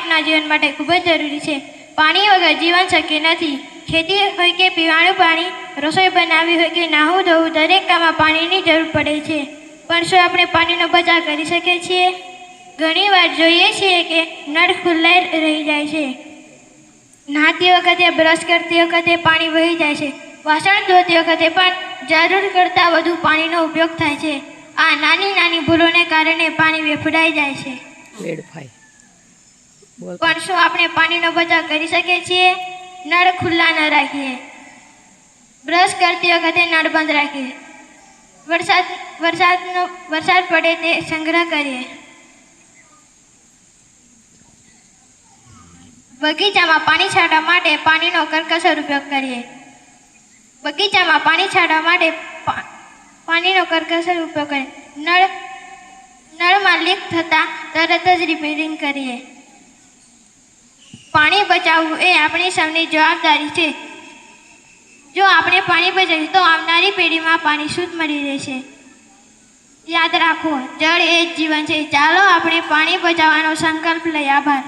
આપણા જીવન માટે ખૂબ જ જરૂરી છે. પાણી વગર જીવન શક્ય નથી. ખેતી હોય કે પીવાનું પાણી, રસોઈ બનાવવી હોય કે નાહવું ધોવું, દરેક કામમાં પાણીની જરૂર પડે છે. પણ શું આપણે પાણીનો બચાવ કરી શકીએ છીએ? ઘણી વાર જોઈએ છીએ કે નળ ખુલ્લા રહી જાય છે. નહાતી વખતે, બ્રશ કરતી વખતે પાણી વહી જાય છે. વાસણ ધોતી વખતે પણ જરૂર કરતાં વધુ પાણીનો ઉપયોગ થાય છે. આ નાની નાની ભૂલોને કારણે પાણી વેફડાઈ જાય છે. પણ શું આપણે પાણીનો બચાવ કરી શકીએ છીએ? નળ ખુલ્લા ન રાખીએ. બ્રશ કરતી વખતે નળ બંધ રાખીએ. વરસાદ પડે તે સંગ્રહ કરીએ. બગીચામાં પાણી છાંટવા માટે પાણીનો કરકસર ઉપયોગ કરીએ. બગીચામાં પાણી છાંટવા માટે પાણીનો કરકસર ઉપયોગ કરીએ. નળમાં લીક થતાં તરત જ રિપેરિંગ કરીએ. પાણી બચાવવું એ આપણી સૌની જવાબદારી છે. જો આપણે પાણી બચાવીએ તો આવનારી પેઢીમાં પાણી શુદ્ધ મળી રહેશે. યાદ રાખો, જળ એ જ જીવન છે. ચાલો આપણે પાણી બચાવવાનો સંકલ્પ લઈએ. આભાર.